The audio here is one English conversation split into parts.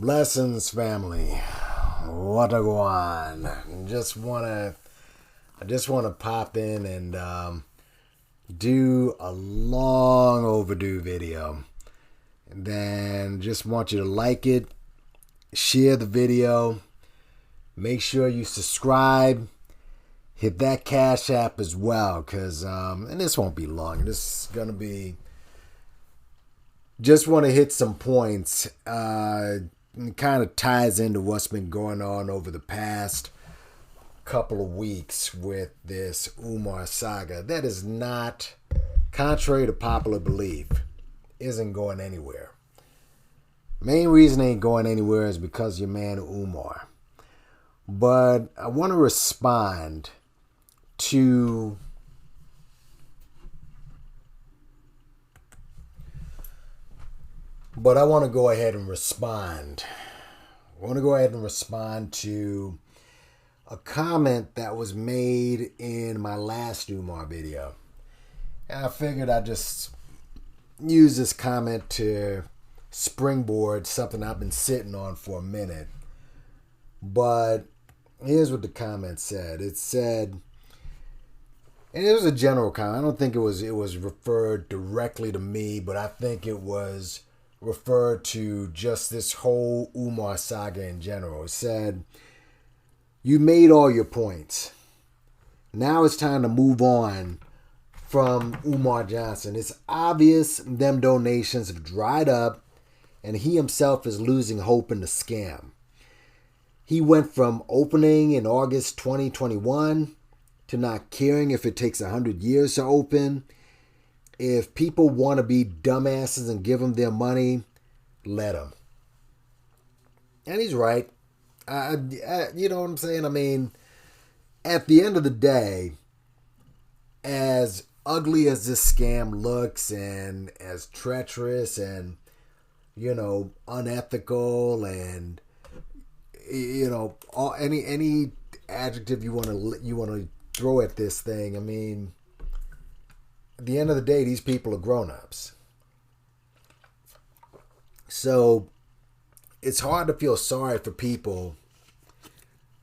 Blessings, family. What a go on? I just wanna pop in and do a long overdue video. And then just want you to like it, share the video, make sure you subscribe, hit that Cash App as well, cause and this won't be long. This is gonna be. Just want to hit some points. It kind of ties into what's been going on over the past couple of weeks with this Umar saga. That is not, contrary to popular belief, isn't going anywhere. Main reason it ain't going anywhere is because your man Umar. But I want to respond to But I want to go ahead and respond. To a comment that was made in my last Umar video. And I figured I'd just use this comment to springboard something I've been sitting on for a minute. But here's what the comment said. It said, and it was a general comment. I don't think it was referred directly to me, but I think it was referred to just this whole Umar saga in general. It said, you made all your points. Now it's time to move on from Umar Johnson. It's obvious them donations have dried up and he himself is losing hope in the scam. He went from opening in August 2021 to not caring if it takes 100 years to open. If people want to be dumbasses and give them their money, let them. And he's right. You know what I'm saying? I mean, at the end of the day, as ugly as this scam looks and as treacherous and, unethical and, any adjective you want to throw at this thing, I mean, at the end of the day, these people are grown-ups. So it's hard to feel sorry for people.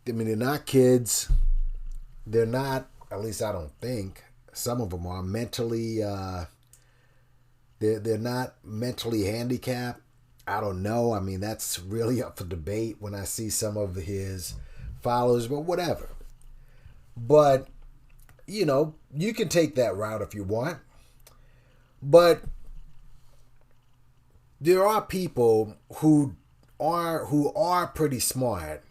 I mean, they're not kids. They're not, at least I don't think, some of them are mentally, they're not mentally handicapped. I don't know. I mean, that's really up for debate when I see some of his followers, but whatever. But you can take that route if you want. But there are people who are pretty smart,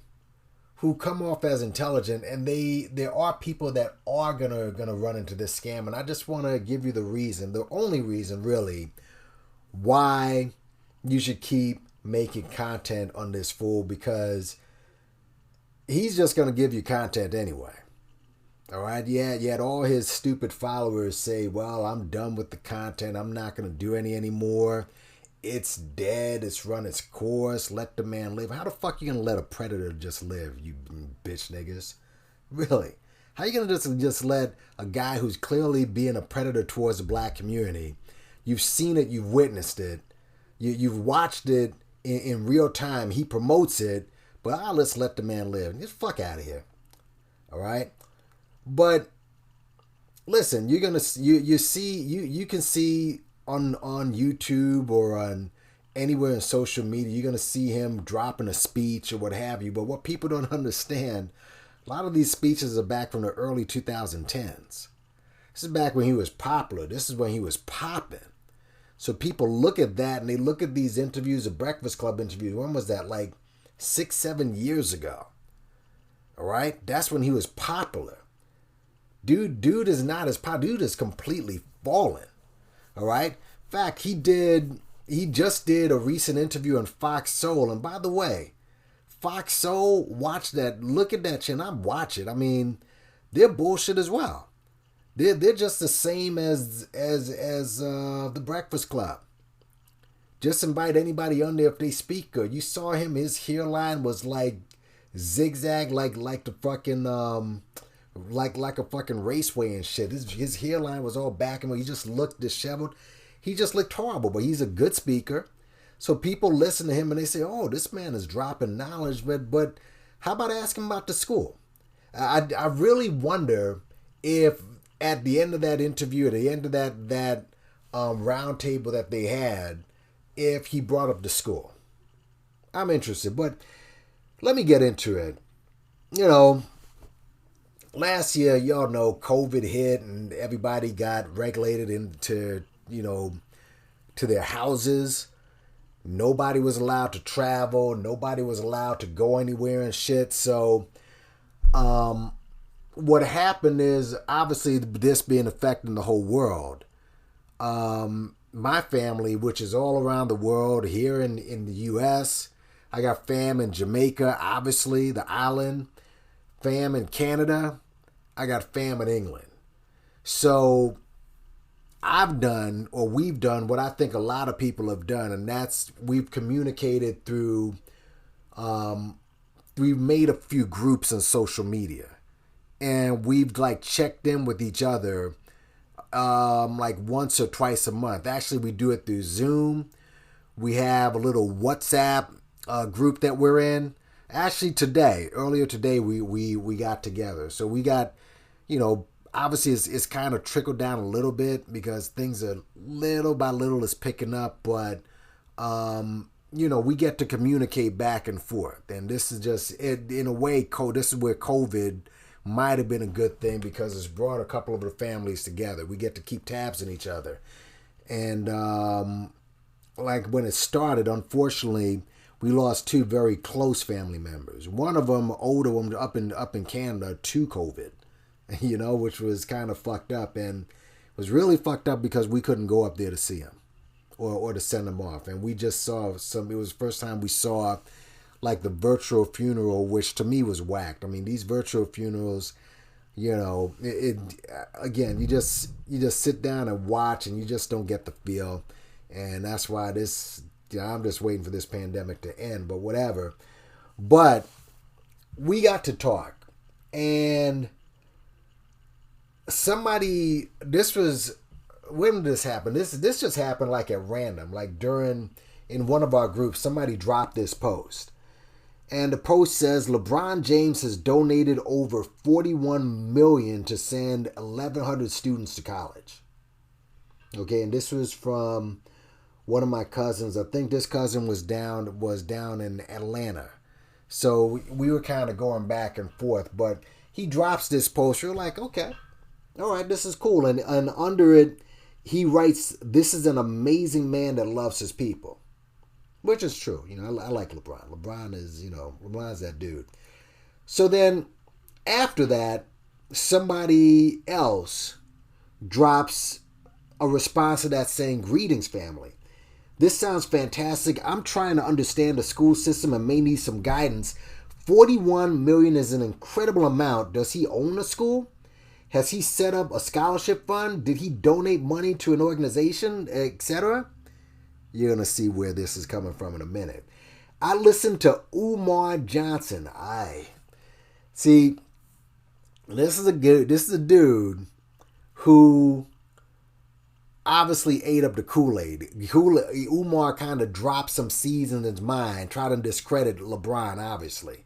who come off as intelligent, and there are people that are gonna run into this scam. And I just want to give you the only reason really why you should keep making content on this fool, because he's just gonna give you content anyway. All right, yeah, yet all his stupid followers say, well, I'm done with the content. I'm not going to do any anymore. It's dead. It's run its course. Let the man live. How the fuck you going to let a predator just live, you bitch niggas? Really? How you going to just let a guy who's clearly being a predator towards the black community, you've seen it, you've witnessed it, you've watched it in real time. He promotes it, but let's let the man live. Get the fuck out of here. All right? But listen, you can see on YouTube or on anywhere in social media, you're gonna see him dropping a speech or what have you. But what people don't understand, a lot of these speeches are back from the early 2010s. This is back when he was popular. This is when he was popping. So people look at that and they look at these interviews, the Breakfast Club interviews. When was that? Like 6-7 years ago. All right, that's when he was popular. Dude is not as popular. Dude is completely fallen. All right. In fact, he just did a recent interview on Fox Soul. And by the way, Fox Soul, watch that. Look at that shit. And I watch it. I mean, they're bullshit as well. They're just the same as the Breakfast Club. Just invite anybody on there if they speak good. You saw him. His hairline was like zigzag, like the fucking like a fucking raceway and shit. His hairline was all back and he just looked disheveled. He just looked horrible, but he's a good speaker. So people listen to him and they say, "Oh, this man is dropping knowledge." But how about asking about the school? I really wonder if at the end of that interview, at the end of that round table that they had, if he brought up the school. I'm interested, but let me get into it. You know, last year, y'all know COVID hit and everybody got regulated into, to their houses. Nobody was allowed to travel. Nobody was allowed to go anywhere and shit. So, what happened is, obviously, this being affecting the whole world. My family, which is all around the world, here in the U.S., I got fam in Jamaica, obviously, the island. Fam in Canada. I got fam in England. So we've done what I think a lot of people have done, and that's we've communicated through, we've made a few groups on social media, and we've checked in with each other once or twice a month. Actually, we do it through Zoom. We have a little WhatsApp group that we're in. Actually, earlier today, we got together. So we got, obviously it's kind of trickled down a little bit because things are little by little is picking up. But, we get to communicate back and forth. And this is just, in a way, this is where COVID might have been a good thing because it's brought a couple of the families together. We get to keep tabs on each other. And when it started, unfortunately, we lost two very close family members. One of them, older one, up in Canada, to COVID, which was kind of fucked up, and was really fucked up because we couldn't go up there to see him or to send him off. And we just saw it was the first time we saw the virtual funeral, which to me was whacked. I mean, these virtual funerals, again, you just sit down and watch, and you just don't get the feel, and that's why I'm just waiting for this pandemic to end, but whatever. But we got to talk, and when did this happen? This just happened at random, in one of our groups, somebody dropped this post. And the post says, LeBron James has donated over $41 million to send 1,100 students to college. Okay, and this was from one of my cousins. I think this cousin was down in Atlanta. So we were kind of going back and forth. But he drops this post. You're like, okay, all right, this is cool. And under it, he writes, "This is an amazing man that loves his people." Which is true. I like LeBron. LeBron is, LeBron's that dude. So then after that, somebody else drops a response to that saying, "Greetings, family. This sounds fantastic. I'm trying to understand the school system and may need some guidance. $41 million is an incredible amount. Does he own a school? Has he set up a scholarship fund? Did he donate money to an organization, etc.? You're going to see where this is coming from in a minute. I listened to Umar Johnson. See, this is a dude who obviously ate up the Kool-Aid. Umar kind of dropped some seeds in his mind, trying to discredit LeBron, obviously.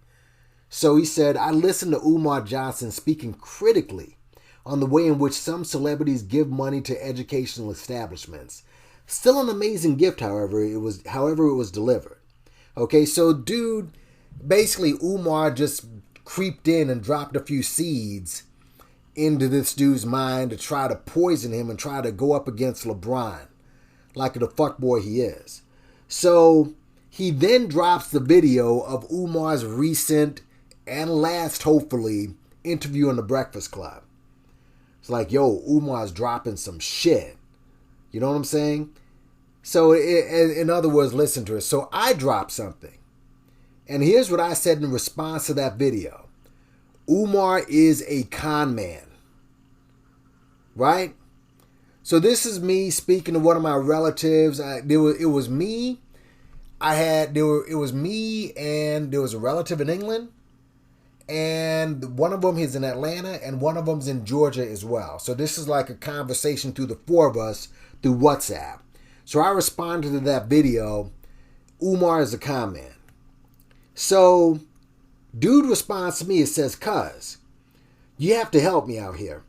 So he said, I listened to Umar Johnson speaking critically on the way in which some celebrities give money to educational establishments. Still an amazing gift, however it was delivered. Okay, so dude, basically Umar just creeped in and dropped a few seeds into this dude's mind to try to poison him and try to go up against LeBron like the fuckboy he is. So he then drops the video of Umar's recent and last, hopefully, interview on The Breakfast Club. It's like, yo, Umar's dropping some shit. You know what I'm saying? So, in other words, listen to it. So I dropped something. And here's what I said in response to that video. Umar is a con man. Right? So this is me speaking to one of my relatives. It was me and there was a relative in England. And one of them is in Atlanta and one of them's in Georgia as well. So this is like a conversation through the four of us through WhatsApp. So I responded to that video Umar as a comment. So, dude responds to me and says, "Cuz, you have to help me out here."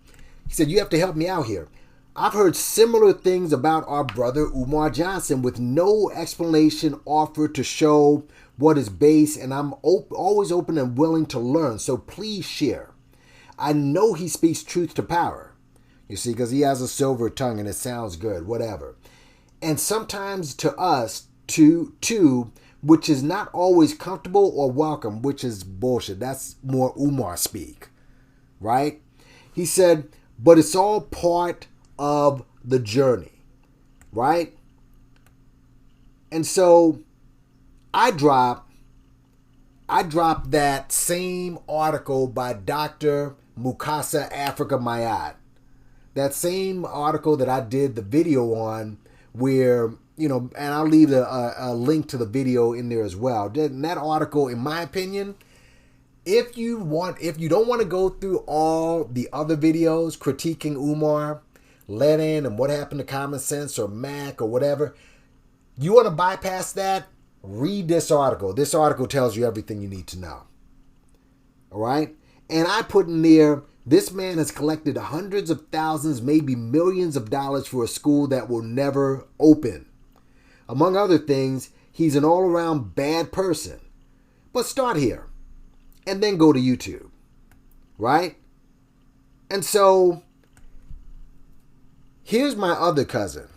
He said, "You have to help me out here. I've heard similar things about our brother Umar Johnson with no explanation offered to show what is base, and I'm always open and willing to learn, so please share. I know he speaks truth to power." You see, because he has a silver tongue and it sounds good, whatever. "And sometimes to us, too, which is not always comfortable or welcome," which is bullshit. That's more Umar speak, right? He said, "But it's all part of the journey," right? And so I dropped that same article by Dr. Mukasa Africa Mayat. That same article that I did the video on, where, and I'll leave a link to the video in there as well. In that article, in my opinion, if you don't want to go through all the other videos critiquing Umar, Lennon, and what happened to Common Sense or Mac or whatever, you want to bypass that, read this article. This article tells you everything you need to know. All right? And I put in there, this man has collected hundreds of thousands, maybe millions of dollars for a school that will never open. Among other things, he's an all-around bad person. But start here and then go to YouTube. Right? And so here's my other cousin.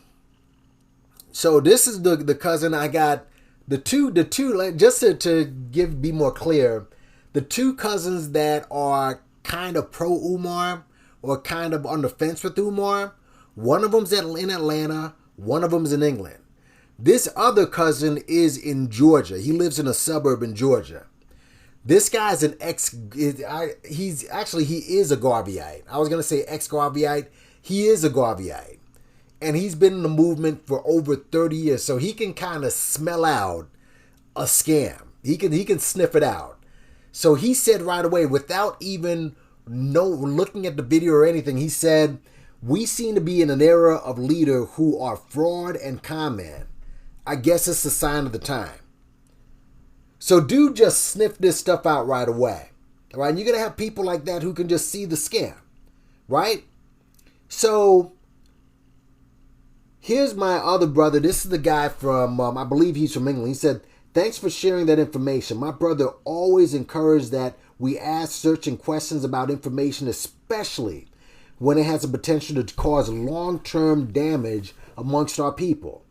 So this is the cousin I got. The two, just to be more clear, the two cousins that are kind of pro-Umar or kind of on the fence with Umar, one of them's in Atlanta, one of them's in England. This other cousin is in Georgia. He lives in a suburb in Georgia. This guy's he is a Garveyite. I was going to say ex-Garveyite. He is a Garveyite. And he's been in the movement for over 30 years. So he can kind of smell out a scam. He can sniff it out. So he said right away, without even looking at the video or anything, he said, "We seem to be in an era of leaders who are fraud and con man. I guess it's a sign of the time." So dude just sniffed this stuff out right away. All right, and you're going to have people like that who can just see the scam. Right? So here's my other brother. This is the guy from, I believe he's from England. He said, "Thanks for sharing that information. My brother always encouraged that we ask searching questions about information, especially when it has the potential to cause long-term damage amongst our people.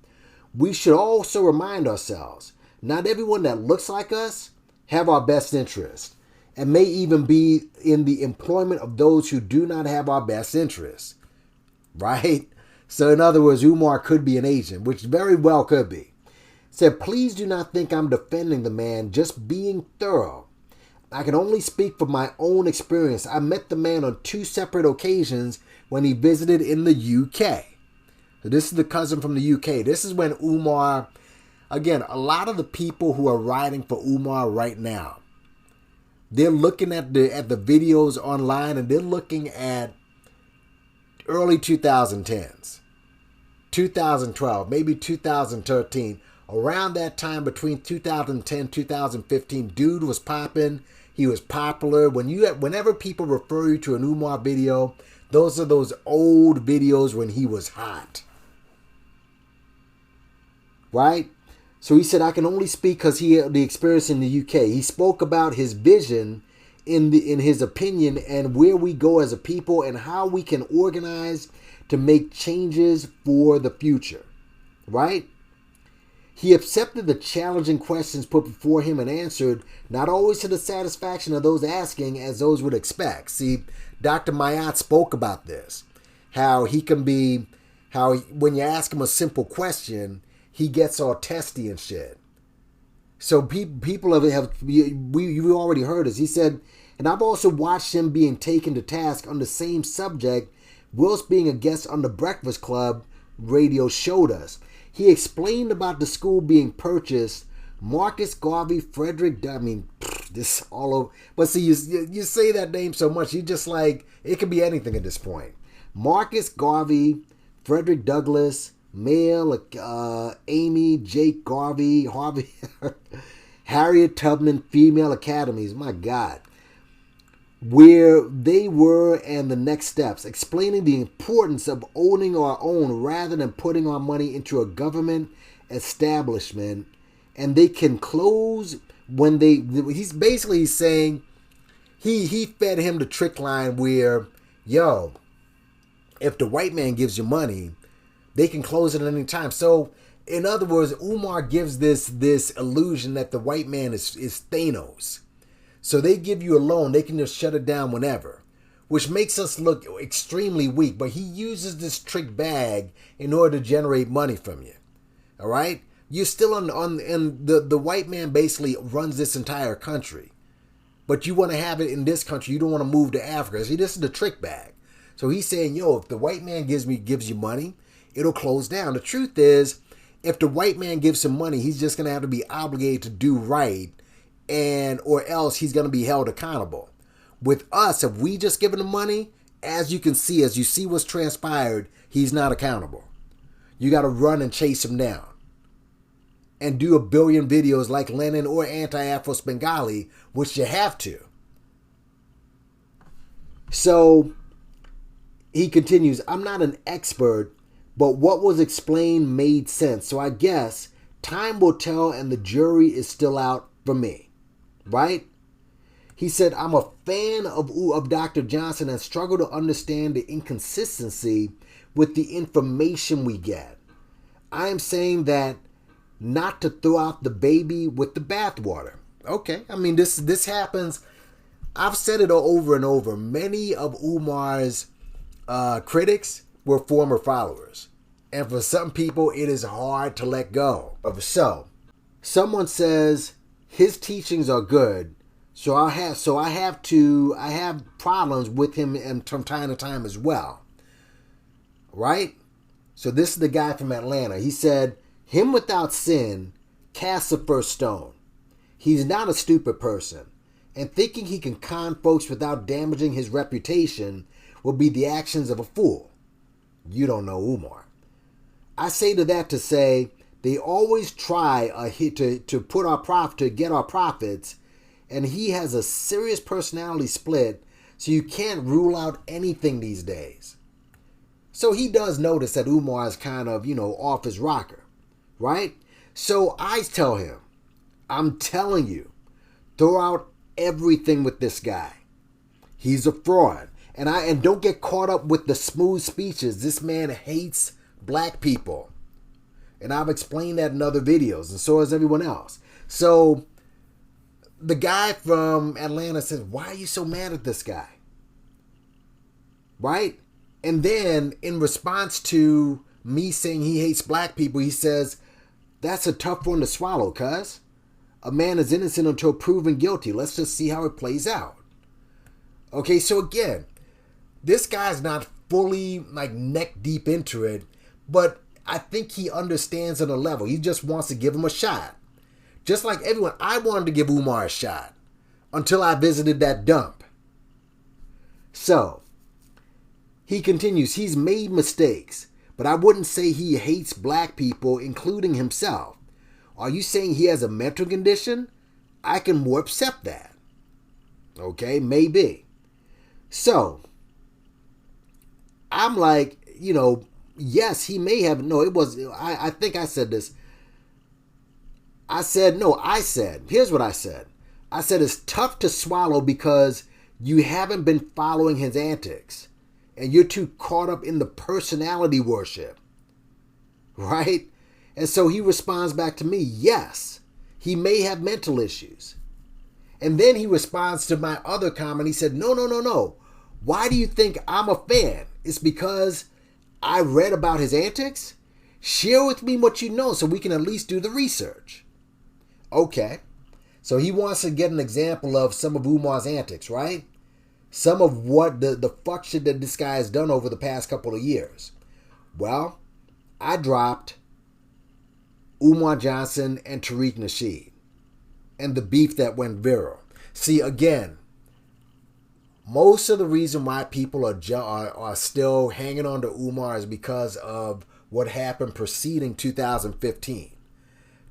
We should also remind ourselves, not everyone that looks like us have our best interest, and may even be in the employment of those who do not have our best interest." Right? So in other words, Umar could be an agent, which very well could be. Said, "Please do not think I'm defending the man, just being thorough. I can only speak from my own experience. I met the man on 2 separate occasions when he visited in the UK. So this is the cousin from the UK. This is when Umar, again, a lot of the people who are riding for Umar right now, they're looking at the videos online, and they're looking at early 2010s, 2012, maybe 2013. Around that time, between 2010 2015, dude was popping. He was popular. Whenever people refer you to an Umar video, those are those old videos when he was hot. Right? So he said, "I can only speak because he had the experience in the UK." He spoke about his vision in his opinion, and where we go as a people and how we can organize to make changes for the future. Right? He accepted the challenging questions put before him and answered, not always to the satisfaction of those asking as those would expect. See, Dr. Mayat spoke about this. How when you ask him a simple question, he gets all testy and shit. So people you already heard this. He said, "And I've also watched him being taken to task on the same subject whilst being a guest on the Breakfast Club radio showed us. He explained about the school being purchased. Marcus Garvey, Frederick, this all over. But see, you say that name so much, you just like, it could be anything at this point. Marcus Garvey, Frederick Douglass, male, Amy, Jake Harvey, Harriet Tubman, female academies. My God. Where they were and the next steps, explaining the importance of owning our own rather than putting our money into a government establishment, and they can close when he's saying he fed him the trick line where, yo, if the white man gives you money, they can close it at any time. So in other words, Umar gives this illusion that the white man is Thanos. So they give you a loan, they can just shut it down whenever, which makes us look extremely weak. But he uses this trick bag in order to generate money from you. All right? You're still and the white man basically runs this entire country. But you want to have it in this country. You don't want to move to Africa. See, this is the trick bag. So he's saying, yo, if the white man gives you money, it'll close down. The truth is, if the white man gives him money, he's just going to have to be obligated to do right, or else he's going to be held accountable. With us, if we just give him the money, as you see what's transpired, he's not accountable. You got to run and chase him down and do a billion videos like Lenin or Anti-Afro Bengali, which you have to. So he continues, I'm not an expert, but what was explained made sense. So I guess time will tell and the jury is still out for me. Right? He said, I'm a fan of Dr. Johnson and struggle to understand the inconsistency with the information we get. I am saying that not to throw out the baby with the bathwater. Okay, I mean, this happens. I've said it over and over. Many of Umar's critics were former followers. And for some people, it is hard to let go. So, someone says, his teachings are good, so I have problems with him from time to time as well. Right? So this is the guy from Atlanta. He said, him without sin casts the first stone. He's not a stupid person, and thinking he can con folks without damaging his reputation will be the actions of a fool. You don't know Umar. I say to that to say, they always try to get our profits, and he has a serious personality split, so you can't rule out anything these days. So he does notice that Umar is kind of, off his rocker, right? So I tell him, I'm telling you, throw out everything with this guy. He's a fraud. And don't get caught up with the smooth speeches. This man hates black people. And I've explained that in other videos, and so has everyone else. So the guy from Atlanta says, why are you so mad at this guy? Right? And then in response to me saying he hates black people, he says, that's a tough one to swallow, cuz. A man is innocent until proven guilty. Let's just see how it plays out. Okay, so again, this guy's not fully neck deep into it, but I think he understands at a level. He just wants to give him a shot. Just like everyone, I wanted to give Umar a shot until I visited that dump. So, he continues, he's made mistakes, but I wouldn't say he hates black people, including himself. Are you saying he has a mental condition? I can more accept that. Okay, maybe. So, I'm like, yes, he may have. No, it was. I think I said this. Here's what I said. I said it's tough to swallow because you haven't been following his antics and you're too caught up in the personality worship. Right? And so he responds back to me, yes, he may have mental issues. And then he responds to my other comment. He said, no. Why do you think I'm a fan? It's because I read about his antics? Share with me what you know so we can at least do the research. Okay. So he wants to get an example of some of Umar's antics, right? Some of what the fuck shit that this guy has done over the past couple of years. Well, I dropped Umar Johnson and Tariq Nasheed and the beef that went viral. See, again, most of the reason why people are still hanging on to Umar is because of what happened preceding 2015.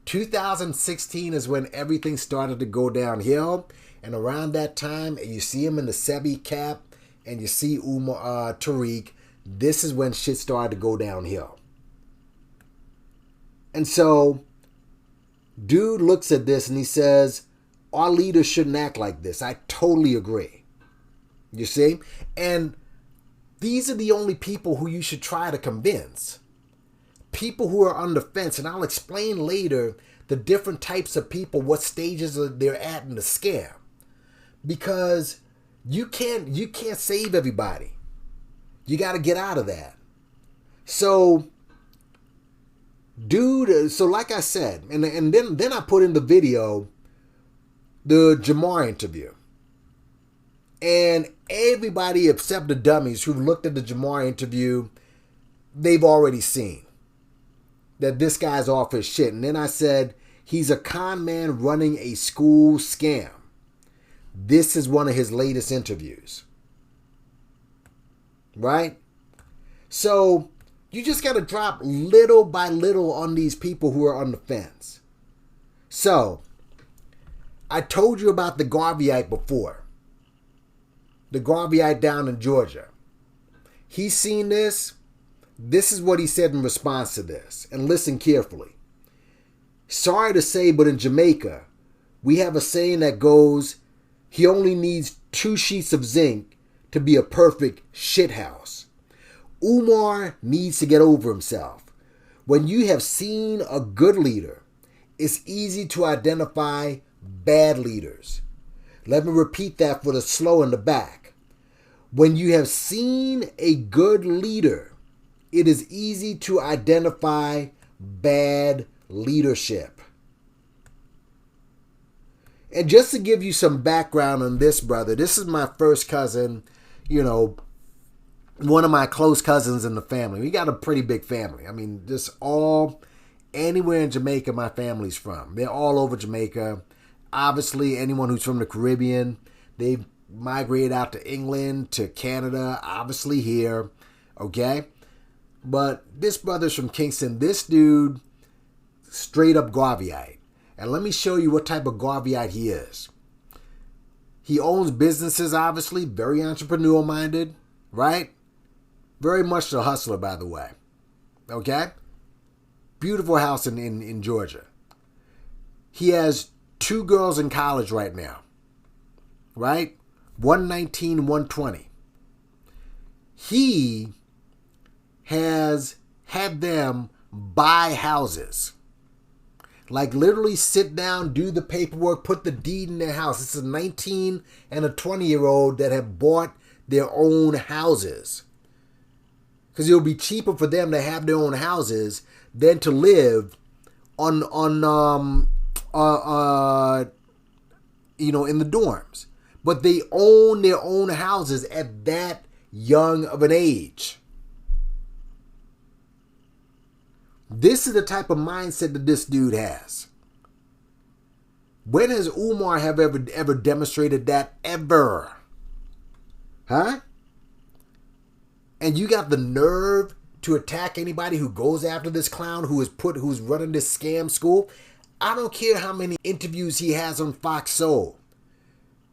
2016 is when everything started to go downhill. And around that time, you see him in the Sebi cap and you see Tariq. This is when shit started to go downhill. And so, dude looks at this and he says, our leaders shouldn't act like this. I totally agree. You see? And these are the only people who you should try to convince. People who are on the fence. And I'll explain later the different types of people, what stages they're at in the scam. Because you can't save everybody. You got to get out of that. So, dude, so like I said, and then I put in the video, the Jamar interview. And everybody except the dummies who looked at the Jamar interview, they've already seen that this guy's off his shit. And then I said, he's a con man running a school scam. This is one of his latest interviews. Right? So, you just got to drop little by little on these people who are on the fence. So, I told you about the Garveyite before. The Garveyite down in Georgia. He's seen this. This is what he said in response to this. And listen carefully. Sorry to say, but in Jamaica, we have a saying that goes, he only needs 2 sheets of zinc to be a perfect shithouse. Umar needs to get over himself. When you have seen a good leader, it's easy to identify bad leaders. Let me repeat that for the slow in the back. When you have seen a good leader, it is easy to identify bad leadership. And just to give you some background on this brother, this is my first cousin, one of my close cousins in the family. We got a pretty big family. I mean, just all, anywhere in Jamaica my family's from. They're all over Jamaica. Obviously, anyone who's from the Caribbean, they've migrated out to England, to Canada, obviously here, okay? But this brother's from Kingston. This dude, straight up Garveyite. And let me show you what type of Garveyite he is. He owns businesses, obviously, very entrepreneurial-minded, right? Very much a hustler, by the way. Okay? Beautiful house in Georgia. He has 2 girls in college right now. Right? 119, 120. He has had them buy houses. Like literally sit down, do the paperwork, put the deed in their house. It's a 19 and a 20-year-old that have bought their own houses. Because it'll be cheaper for them to have their own houses than to live in the dorms. But they own their own houses at that young of an age. This is the type of mindset that this dude has. When has Umar have ever demonstrated that ever? Huh? And you got the nerve to attack anybody who goes after this clown who's running this scam school? I don't care how many interviews he has on Fox Soul.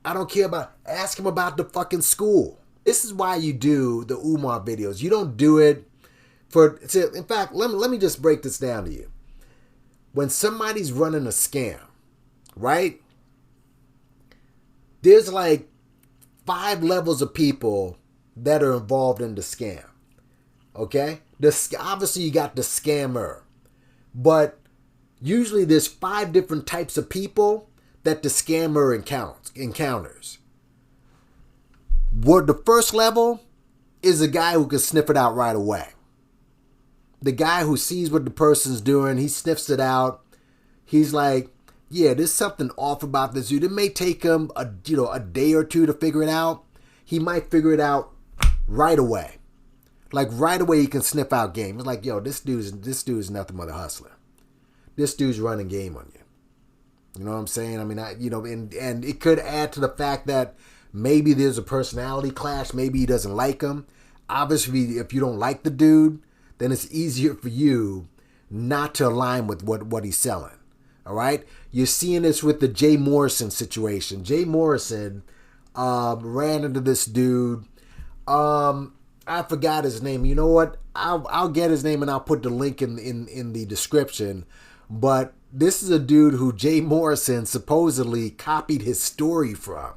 I don't care ask him about the fucking school. This is why you do the Umar videos. You don't do it in fact, let me just break this down to you. When somebody's running a scam, right? There's like 5 levels of people that are involved in the scam. Okay? Obviously you got the scammer. But usually there's 5 different types of people that the scammer encounters. The first level is a guy who can sniff it out right away. The guy who sees what the person's doing, he sniffs it out. He's like, yeah, there's something off about this dude. It may take him a day or 2 to figure it out. He might figure it out right away. Like right away he can sniff out game. It's like, yo, this dude's nothing but a hustler. This dude's running game on you. You know what I'm saying? I mean, and it could add to the fact that maybe there's a personality clash. Maybe he doesn't like him. Obviously, if you don't like the dude, then it's easier for you not to align with what he's selling. All right? You're seeing this with the Jay Morrison situation. Jay Morrison ran into this dude. I forgot his name. You know what? I'll get his name and I'll put the link in the description. But this is a dude who Jay Morrison supposedly copied his story from.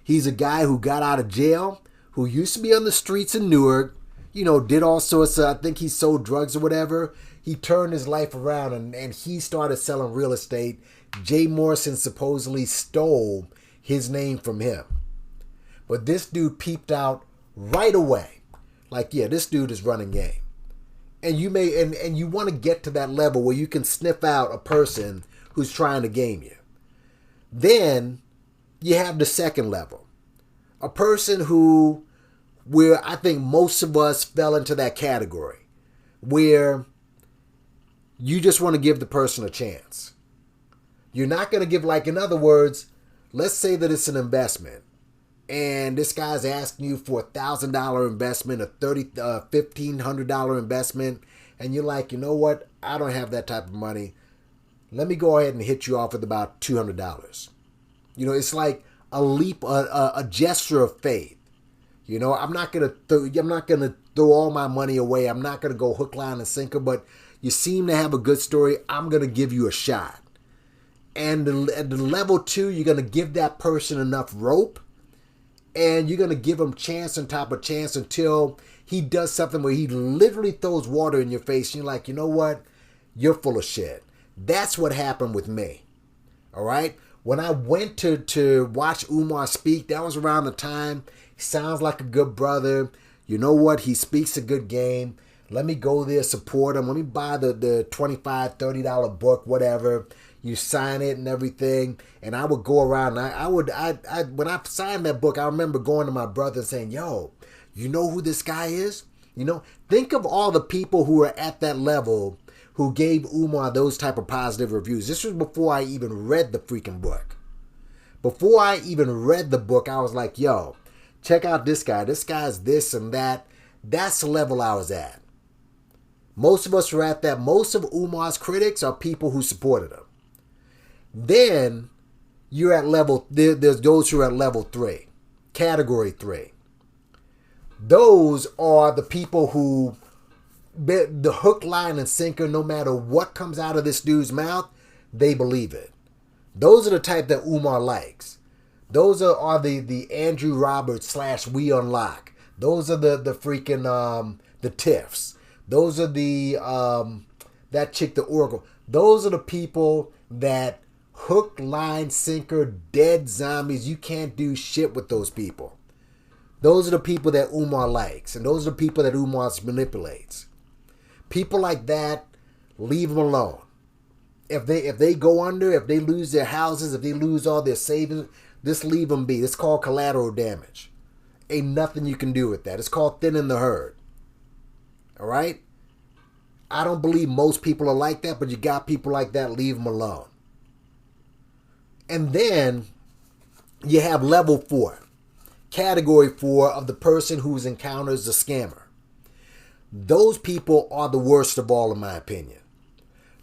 He's a guy who got out of jail, who used to be on the streets in Newark, did all sorts of, I think he sold drugs or whatever. He turned his life around and he started selling real estate. Jay Morrison supposedly stole his name from him. But this dude peeped out right away. Like, yeah, this dude is running game. And you may and you want to get to that level where you can sniff out a person who's trying to game you. Then you have the second level. A person where I think most of us fell into that category, where you just want to give the person a chance. You're not going to give, like, in other words, let's say that it's an investment and this guy's asking you for $1,000 investment, a $1,500 investment, and you're like, you know what? I don't have that type of money. Let me go ahead and hit you off with about $200. It's like a leap, a gesture of faith. I'm not gonna throw all my money away. I'm not gonna go hook, line, and sinker. But you seem to have a good story. I'm gonna give you a shot. And at the level 2, you're gonna give that person enough rope, and you're gonna give him chance on top of chance until he does something where he literally throws water in your face. And you're like, you know what? You're full of shit. That's what happened with me. All right. When I went to watch Umar speak, that was around the time. He sounds like a good brother. You know what? He speaks a good game. Let me go there, support him. Let me buy the $25, $30 book, whatever. You sign it and everything. And I would go around. And when I signed that book, I remember going to my brother and saying, yo, you know who this guy is? Think of all the people who are at that level who gave Umar those type of positive reviews. This was before I even read the freaking book. Before I even read the book, I was like, yo, check out this guy. This guy's this and that. That's the level I was at. Most of us are at that. Most of Umar's critics are people who supported him. Then you're at level, there's those who are at level 3, category 3. Those are the people who, the hook, line, and sinker, no matter what comes out of this dude's mouth, they believe it. Those are the type that Umar likes. Those are the Andrew Roberts / We Unlock. Those are the freaking, the Tiffs. Those are the, that chick, the Oracle. Those are the people that hook, line, sinker, dead zombies. You can't do shit with those people. Those are the people that Umar likes. And those are the people that Umar manipulates. People like that, leave them alone. If they go under, if they lose their houses, if they lose all their savings, just leave them be. It's called collateral damage. Ain't nothing you can do with that. It's called thinning the herd. All right? I don't believe most people are like that, but you got people like that, leave them alone. And then you have level 4, category 4 of the person who encounters the scammer. Those people are the worst of all, in my opinion.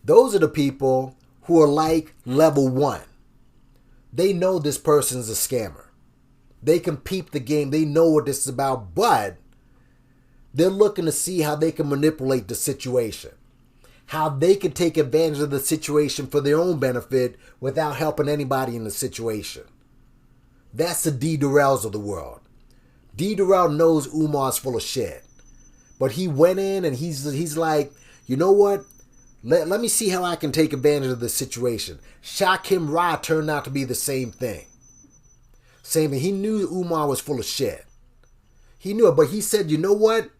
Those are the people who are like level 1. They know this person's a scammer. They can peep the game. They know what this is about, but they're looking to see how they can manipulate the situation. How they can take advantage of the situation for their own benefit without helping anybody in the situation. That's the D. Durrells of the world. D. Durrell knows Umar's full of shit. But he went in and he's like, you know what? Let me see how I can take advantage of this situation. Shakim Ra turned out to be the same thing. Same thing. He knew Umar was full of shit. He knew it, but he said, you know what?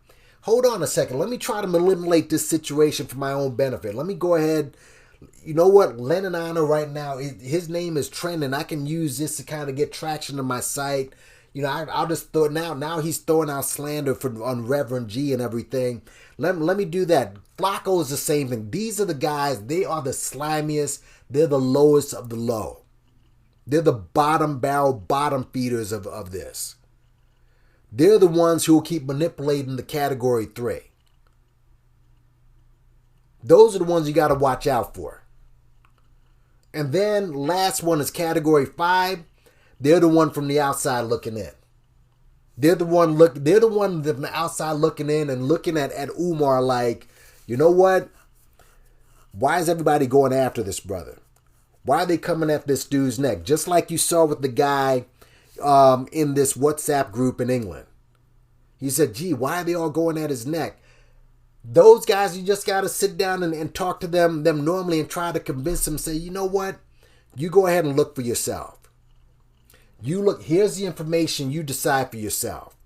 Hold on a second. Let me try to manipulate this situation for my own benefit. Let me go ahead. You know what? Lennon Honor right now, his name is trending. I can use this to kind of get traction to my site. I'll just throw it now. Now he's throwing out slander on Reverend G and everything. Let me do that. Flacco is the same thing. These are the guys. They are the slimiest. They're the lowest of the low. They're the bottom barrel, bottom feeders of this. They're the ones who will keep manipulating the category 3. Those are the ones you got to watch out for. And then last one is category 5. They're the one from the outside looking in. They're the one from the outside looking in and looking at Umar like, you know what? Why is everybody going after this brother? Why are they coming at this dude's neck? Just like you saw with the guy in this WhatsApp group in England. He said, gee, why are they all going at his neck? Those guys, you just got to sit down and talk to them normally and try to convince them, say, you know what? You go ahead and look for yourself. You look, here's the information, you decide for yourself.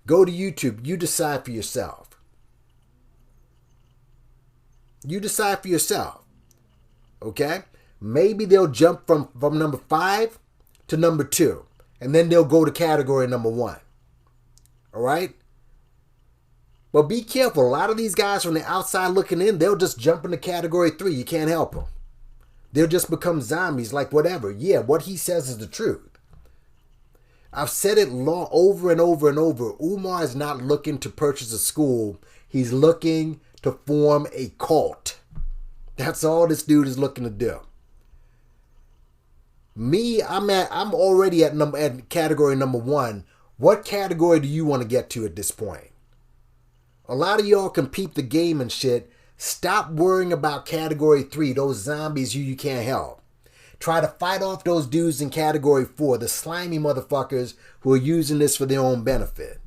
Go to YouTube, you decide for yourself. You decide for yourself. Okay? Maybe they'll jump from number 5 to number 2. And then they'll go to category number 1. All right? But be careful. A lot of these guys from the outside looking in, they'll just jump into category 3. You can't help them. They'll just become zombies like whatever. Yeah, what he says is the truth. I've said it over and over and over. Umar is not looking to purchase a school. He's looking to form a cult. That's all this dude is looking to do. Me, I'm already at category number 1. What category do you want to get to at this point? A lot of y'all can peep the game and shit. Stop worrying about category 3, those zombies you can't help. Try to fight off those dudes in category 4, the slimy motherfuckers who are using this for their own benefit.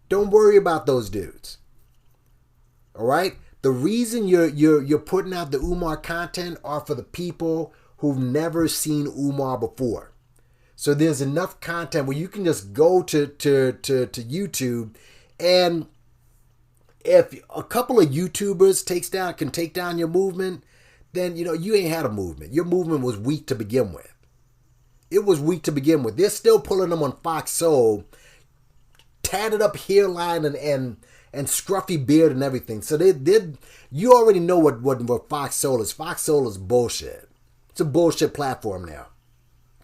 Don't worry about those dudes. All right? The reason you're putting out the Umar content are for the people who've never seen Umar before. So there's enough content where you can just go to YouTube, and if a couple of YouTubers can take down your movement, then you ain't had a movement. Your movement was weak to begin with. It was weak to begin with. They're still pulling them on Fox Soul, tatted up hairline and scruffy beard and everything. So you already know what Fox Soul is. Fox Soul is bullshit. It's a bullshit platform now.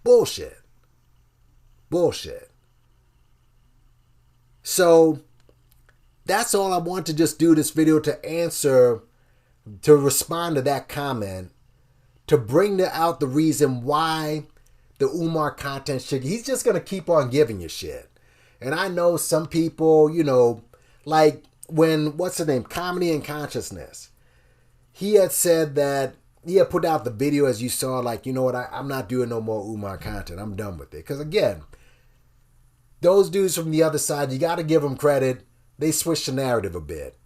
Bullshit. So that's all I want to just do this video to respond to that comment, to bring out the reason why the Umar content shit. He's just going to keep on giving you shit. And I know some people, like when, what's the name? Comedy and Consciousness. He had said that, he had put out the video as you saw, like, you know what, I'm not doing no more Umar content. I'm done with it. Because again, those dudes from the other side, you got to give them credit. They switched the narrative a bit.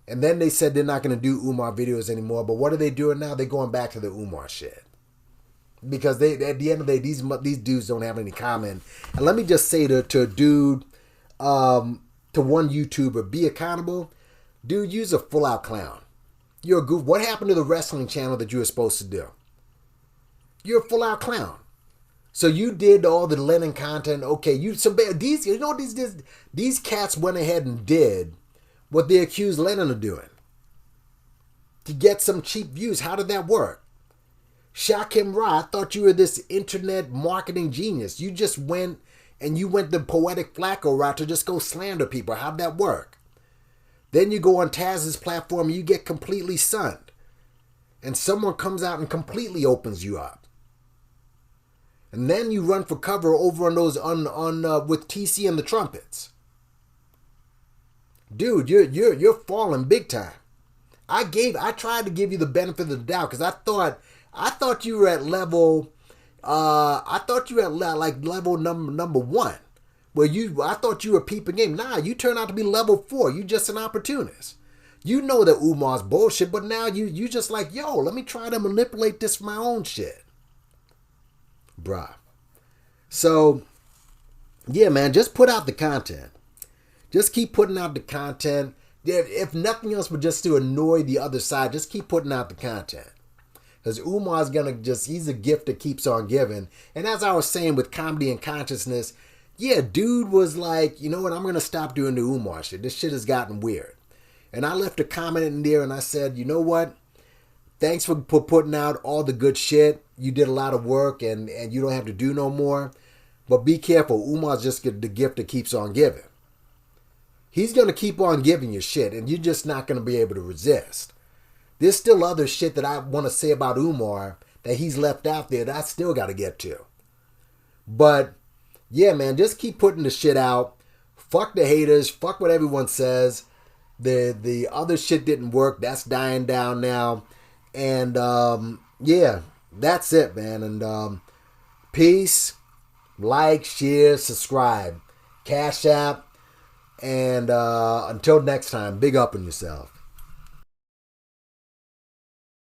And then they said they're not going to do Umar videos anymore. But what are they doing now? They're going back to the Umar shit. Because at the end of the day, these dudes don't have any comment. And let me just say to a dude, to one YouTuber, be accountable. Dude, you're a full-out clown. You're a goof. What happened to the wrestling channel that you were supposed to do? You're a full-out clown. So you did all the Lennon content. Okay, these cats went ahead and did what they accused Lennon of doing to get some cheap views. How did that work? Shakim Ra, I thought you were this internet marketing genius. You just went the poetic Flacco route to just go slander people. How'd that work? Then you go on Taz's platform and you get completely sunned. And someone comes out and completely opens you up. And then you run for cover over on those with TC and the Trumpets. Dude, you're falling big time. I tried to give you the benefit of the doubt because I thought you were at level level number 1. I thought you were peeping game. Nah, you turned out to be level 4. You just an opportunist. You know that Umar's bullshit, but now you just like, yo, let me try to manipulate this for my own shit. Bruh. So, yeah, man, just put out the content. Just keep putting out the content. If nothing else but just to annoy the other side, just keep putting out the content. Because Umar's he's a gift that keeps on giving. And as I was saying with Comedy and Consciousness, yeah, dude was like, you know what, I'm going to stop doing the Umar shit. This shit has gotten weird. And I left a comment in there and I said, you know what? Thanks for putting out all the good shit. You did a lot of work and you don't have to do no more. But be careful. Umar's just the gift that keeps on giving. he's going to keep on giving you shit, and you're just not going to be able to resist. There's still other shit that I want to say about Umar that he's left out there that I still got to get to. But, yeah, man, just keep putting the shit out. Fuck the haters. Fuck what everyone says. The other shit didn't work. That's dying down now. And, yeah, that's it, man. And peace. Like, share, subscribe. Cash App. And until next time, big up on yourself.